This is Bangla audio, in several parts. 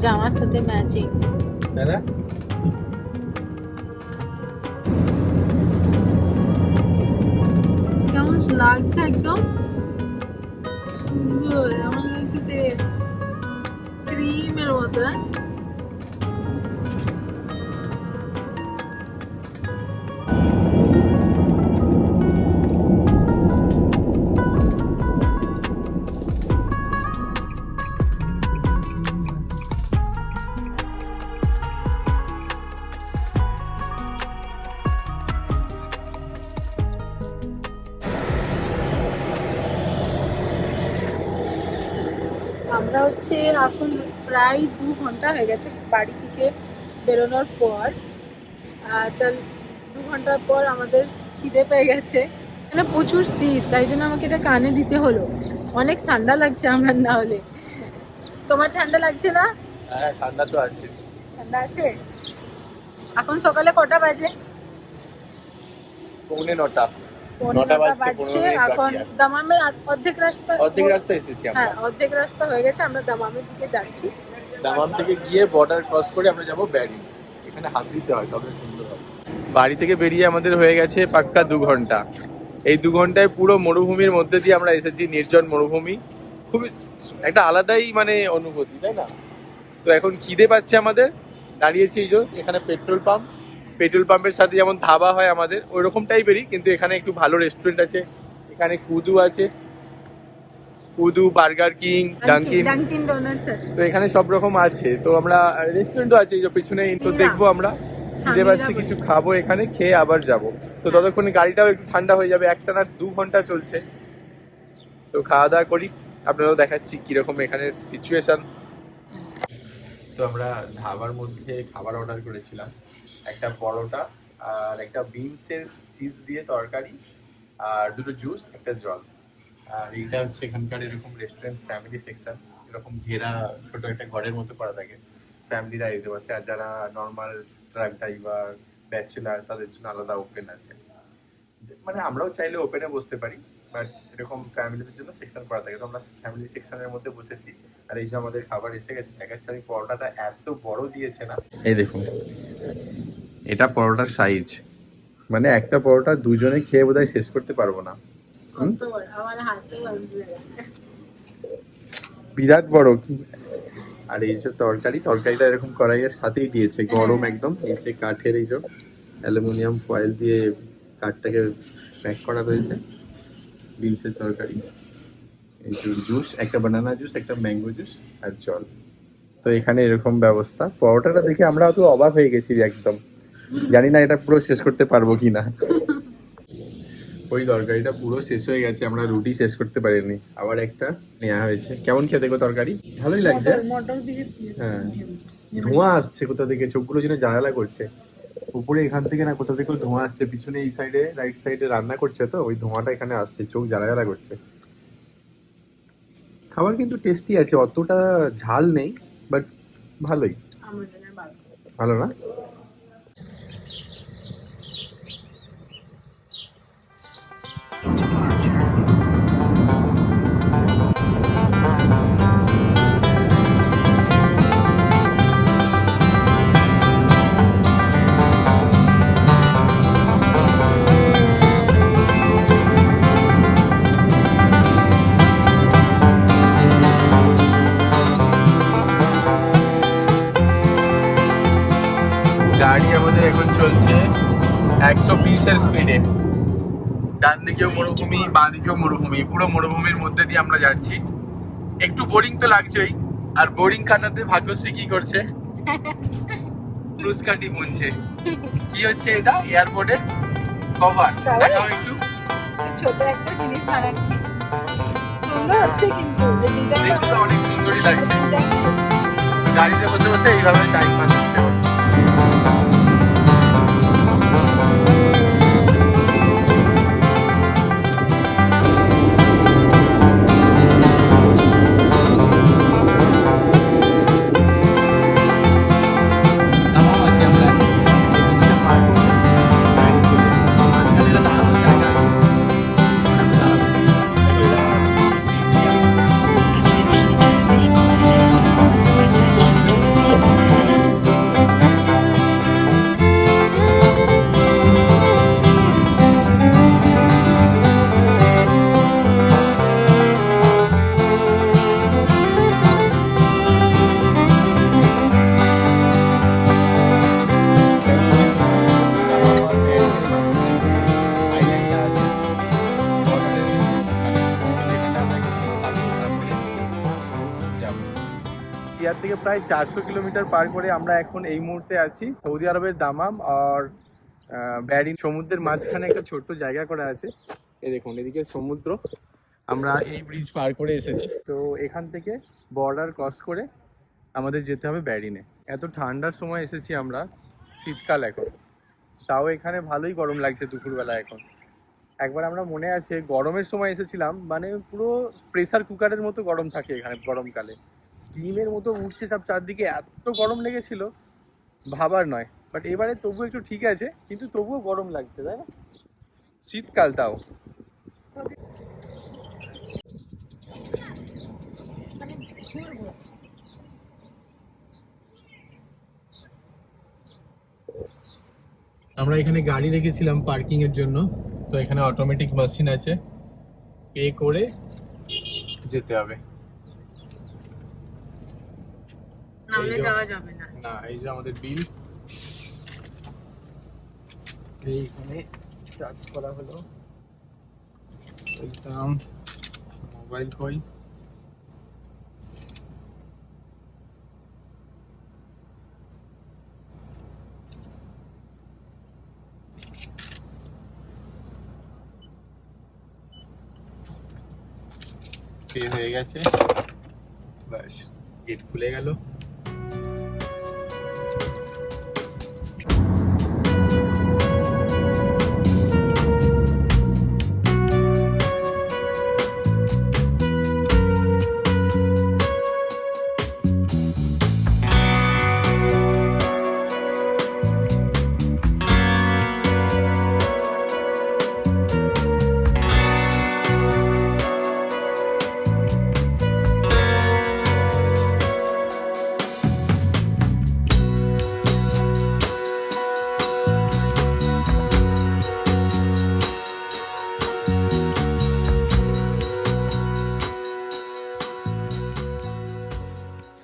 জামার সাথে ম্যাচিং। দাদা কেমন লাগছে, একদম সুন্দর, এমন লাগছে সে ক্রিমের মতো। আমরা হচ্ছে এখন প্রায় 2 ঘন্টা হয়ে গেছে বাড়ি থেকে বেরোনোর পর। আর 2 ঘন্টা পর আমাদের খিদে পেয়ে গেছে। মানে প্রচুর শীত, তাই জন্য আমাকে এটা কানে দিতে হলো। অনেক ঠান্ডা লাগছে আমার, না হলে। তোমার ঠান্ডা লাগছে না? হ্যাঁ ঠান্ডা তো আছে। ঠান্ডা আছে। এখন সকালে কটা বাজে? 9:45। 9টা বাজছে। এখন দামামের অর্ধেক রাস্তা এসেছি আমরা। হ্যাঁ, অর্ধেক রাস্তা হয়ে গেছে। আমরা দামামের দিকে যাচ্ছি। দামাম থেকে গিয়ে বর্ডার ক্রস করে আমরা যাব ব্যারি। এখানে হাত দিতে হয় তবে সুন্দর হবে। বাড়ি থেকে বেরিয়ে আমাদের হয়ে গেছে পাক্কা 2 ঘন্টা। এই 2 ঘন্টায় পুরো মরুভূমির মধ্যে দিয়ে আমরা এসেছি, নির্জন মরুভূমি। খুবই একটা আলাদাই মানে অনুভূতি, তাই না? তো এখন খিদে পাচ্ছে আমাদের, দাঁড়িয়েছি এই যে এখানে পেট্রোল পাম্পের সাথে যেমন ধাবা হয় আমাদের ওই রকম টাইপেরই, কিন্তু এখানে একটু ভালো রেস্টুরেন্ট আছে। এখানে কুদু আছে, Kudu, burger king, Dunkin doughnuts আছে। তো এখানে সব রকম আছে। তো আমরা রেস্টুরেন্টও আছে এই যে পিছনে, তো দেখবো আমরা। খিদে পাচ্ছে, কিছু খাবো এখানে, খেয়ে আবার যাব। তো ততক্ষণে গাড়িটাও একটু ঠান্ডা হয়ে যাবে। একটানা 2 ঘন্টা চলছে। তো খাওয়া দাওয়া করি, আপনারাও দেখাচ্ছি কিরকম এখানের সিচুয়েশন। তো আমরা ধাবার মধ্যে খাবার অর্ডার করেছিলাম, একটা পরোটা আর একটা বিনসের চিজ দিয়ে তরকারি আর 2টো জুস, একটা জল। আর এইটা হচ্ছে এখানকার এরকম রেস্টুরেন্ট ফ্যামিলি সেকশন, এরকম ঘেরা ছোট একটা ঘরের মতো করা থাকে, ফ্যামিলিরা যেতে পারছে। আর যারা নর্মাল ট্রাক ড্রাইভার, ব্যাচেলার, তাদের জন্য আলাদা ওপেন আছে। মানে আমরাও চাইলে ওপেনে বসতে পারি, বাট এরকম ফ্যামিলিদের জন্য সেকশন করা থাকে। তো আমরা ফ্যামিলি সেকশনের মধ্যে বসেছি। আর এই যে আমাদের খাবার এসে গেছে, দেখাচ্ছি আমি। পরোটাটা এত বড় দিয়েছে না, এই দেখুন, এটা পরোটার সাইজ। মানে একটা পরোটা দুজনে খেয়ে বোধহয় শেষ করতে পারবো না। বিরাট বড়। আর এই যে তরকারিটা এরকম কড়াইয়ের সাথেই দিয়েছে, গরম একদম। নিচে কাঠের এই যে অ্যালুমিনিয়াম ফয়েল দিয়ে কাঠটাকে প্যাক করা রয়েছে। বিনসের তরকারি, এই যে জুস, একটা বানানা জুস, একটা ম্যাঙ্গো জুস আর জল। তো এখানে এরকম ব্যবস্থা। পরোটাটা দেখে আমরা তো অবাক হয়ে গেছি একদম, জানি না এটা পুরো শেষ করতে পারবো কিনা। ওই তরকারিটা পুরো শেষ হয়ে গেছে, আমরা রুটি শেষ করতে পারিনি, আবার একটা নেওয়া হয়েছে। কেমন খেতে গো তরকারি? ভালোই লাগছে। হ্যাঁ, ধোঁয়া আসছে কোথা থেকে, চোখগুলো যেন জ্বালা করছে। উপরে এখান থেকে না কোথা থেকে ধোঁয়া আসছে, পিছনে এই সাইডে রাইট সাইডে রান্না করছে, তো ওই ধোঁয়াটা এখানে আসছে, চোখ জ্বালা করছে। খাবার কিন্তু টেস্টি আছে, অতটা ঝাল নেই, বাট ভালোই। ভালো না? গাড়ি আমাদের এখন চলছে 120-এর স্পিডে। ডান দিকেও মরুভূমি, বাঁ দিকেও মরুভূমি, পুরো মরুভূমির মধ্যে দিয়ে আমরা যাচ্ছি। একটু বোরিং তো লাগছেই। আর বোরিং কাটাতে ভাগ্যশ্রী কি করছে? ক্রুশকাঠি বুনছে। কি হচ্ছে এটা? এয়ারপোর্টে কভার। দেখাও একটু। ছোট একটা জিনিস বানাচ্ছি, সুন্দর হচ্ছে কিন্তু। দেখতে তো অনেক সুন্দরই লাগছে। গাড়িতে বসে বসে এইভাবে টাইম পাস হচ্ছে। প্রায় 400 কিলোমিটার পার করে আমরা এখন এই মুহূর্তে আছি সৌদি আরবের দামাম আর ব্যারিন। সমুদ্রের মাঝখানে একটা ছোট্ট জায়গা করা আছে, এই দেখুন এদিকে সমুদ্র। আমরা এই ব্রিজ পার করে এসেছি, তো এখান থেকে বর্ডার ক্রস করে আমাদের যেতে হবে ব্যারিনে। এত ঠান্ডার সময় এসেছি আমরা, শীতকাল এখন, তাও এখানে ভালোই গরম লাগছে দুপুরবেলা এখন। একবার আমরা মনে আছে গরমের সময় এসেছিলাম, মানে পুরো প্রেসার কুকারের মতো গরম থাকে এখানে গরমকালে, স্টিমের মতো উঠছে সব চারদিকে, এত গরম লেগেছিল ভাবার নয়। বাট এবারে তবুও একটু ঠিক আছে, কিন্তু তবুও গরম লাগছে, তাই না? শীতকাল তাও। আমরা এখানে গাড়ি রেখেছিলাম পার্কিং এর জন্য, তো এখানে অটোমেটিক মেশিন আছে, পে করে যেতে হবে। নামলে যাওয়া যাবে না। না, এই যে আমাদের বিল, এইখানে টাচ করা হলো, ওয়েলকাম, মোবাইল কল। পে হয়ে গেছে, ব্যাস গেট খুলে গেল।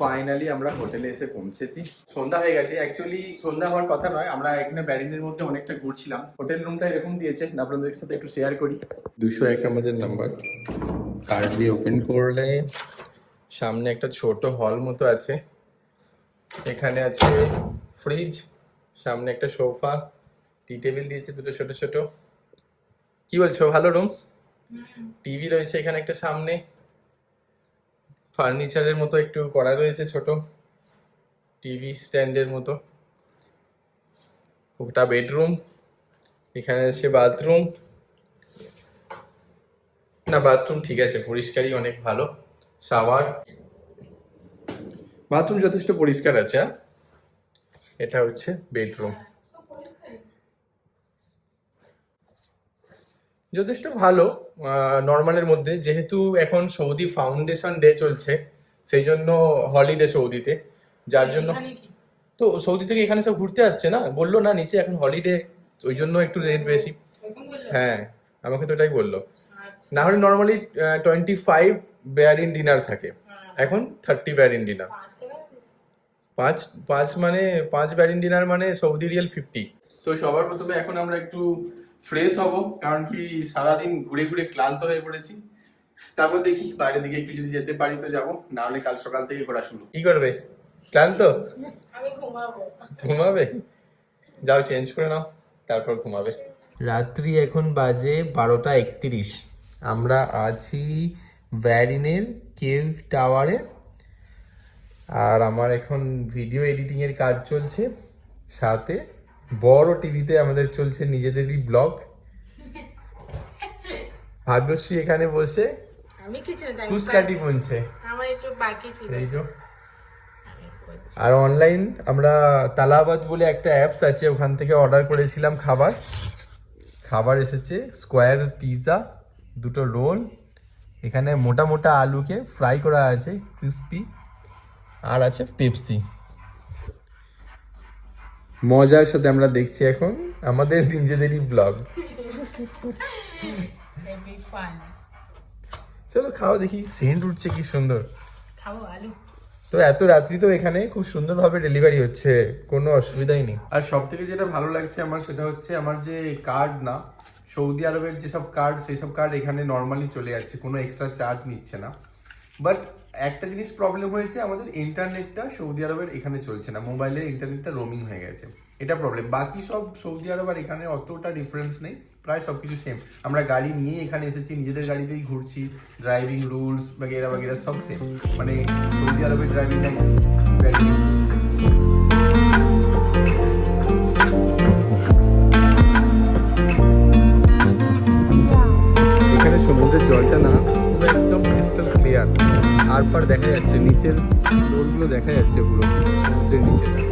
ফাইনালি আমরা হোটেলে এসে পৌঁছেছি। সন্ধ্যা হয়ে গেছে, অ্যাকচুয়ালি সন্ধ্যা হওয়ার কথা নয়, আমরা এখানে ব্যারিনের মধ্যে অনেকটা ঘুরছিলাম। হোটেল রুমটা এরকম দিয়েছে, আপনাদের সাথে একটু শেয়ার করি। 201 আমাদের নাম্বার। কার্ড দিয়ে ওপেন করলে সামনে একটা ছোট হল মতো আছে, এখানে আছে ফ্রিজ, সামনে একটা সোফা, টি টেবিল দিয়েছে দুটো ছোট ছোট। কি বলছো, ভালো রুম? টিভি রয়েছে এখানে একটা সামনে, ফার্নিচারের মতো একটু করা রয়েছে, ছোট টিভি স্ট্যান্ডের মতো। ওটা বেডরুম, এখানে আছে বাথরুম। না, বাথরুম ঠিক আছে, পরিষ্কারই অনেক ভালো। শাওয়ার, বাথরুম যথেষ্ট পরিষ্কার আছে। এটা হচ্ছে বেডরুম, যথেষ্ট ভালো, নর্মালের মধ্যে। যেহেতু এখন সৌদি ফাউন্ডেশন ডে চলছে, সেই জন্য হলিডে সৌদিতে, যার জন্য তো সৌদি থেকে এখানে সব ঘুরতে আসছে না, বললো না নিচে এখন হলিডে, ওই জন্য একটু রেট বেশি। হ্যাঁ, আমাকে তো এটাই বললো। না হলে নর্মালি 25 বেয়ারিন ডিনার থাকে, এখন 30 বেয়ারিন ডিনার। পাঁচ মানে 5 বেয়ারিন ডিনার মানে সৌদি রিয়াল 50। তো সবার প্রথমে এখন আমরা একটু ফ্রেশ হব, কারণ কি সারাদিন ঘুরে ঘুরে ক্লান্ত হয়ে পড়েছি। তারপর দেখি বাইরের দিকে একটু যদি যেতে পারি তো যাবো, না হলে কাল সকাল থেকে ঘোরা শুরু। কি করবে, ক্লান্ত? আমি ঘুমাবো। ঘুমাবে? যাও চেঞ্জ করে নাও, তারপর ঘুমাবে। রাত্রি এখন বাজে 12:31। আমরা আছি ব্যারিনের কেভ টাওয়ারে, আর আমার এখন ভিডিও এডিটিং এর কাজ চলছে, সাথে বড় টিভিতে আমাদের চলছে নিজেদেরই ব্লগ। ভাগ্যশ্রী এখানে বসে আমি কিচেনে কুসকাটি বুনছে, আমার একটু বাকি ছিল। এই যে। আর অনলাইন আমরা তালাবাদ বলে একটা অ্যাপস আছে, ওখান থেকে অর্ডার করেছিলাম খাবার এসেছে, স্কোয়ার পিৎজা, 2টো রোল, এখানে মোটা মোটা আলুকে ফ্রাই করা আছে ক্রিস্পি, আর আছে পেপসি। মজার সাথে আমরা দেখছি এখন আমাদের নিজেদেরই ব্লগ। চলো খাও, দেখি সেন্ট উঠছে কি সুন্দর। খাবো আলু। তো এত রাত্রি তো এখানে খুব সুন্দরভাবে ডেলিভারি হচ্ছে, কোনো অসুবিধাই নেই। আর সব থেকে যেটা ভালো লাগছে আমার, সেটা হচ্ছে আমার যে কার্ড না, সৌদি আরবের যেসব কার্ড, সেই সব কার্ড এখানে নর্মালি চলে যাচ্ছে, কোনো এক্সট্রা চার্জ নিচ্ছে না। বাট একটা জিনিস প্রবলেম হয়েছে, আমাদের ইন্টারনেটটা সৌদি আরবের এখানে চলছে না, মোবাইলের ইন্টারনেটটা রোমিং হয়ে গেছে, এটা প্রবলেম। বাকি সব সৌদি আরব আর এখানে অতটা ডিফারেন্স নেই, প্রায় সব কিছু সেম। আমরা গাড়ি নিয়েই এখানে এসেছি, নিজেদের গাড়িতেই ঘুরছি, ড্রাইভিং রুলস বাগেরা বাগেরা সব সেম, মানে সৌদি আরবের ড্রাইভিং লাইসেন্স চলছে। এখানে সমুদ্রের জলটা না পুরো একদম ক্রিস্টাল ক্লিয়ার, আর পার দেখা যাচ্ছে, নিচের রোডগুলো দেখা যাচ্ছে পুরো সমুদ্রের নিচেটা।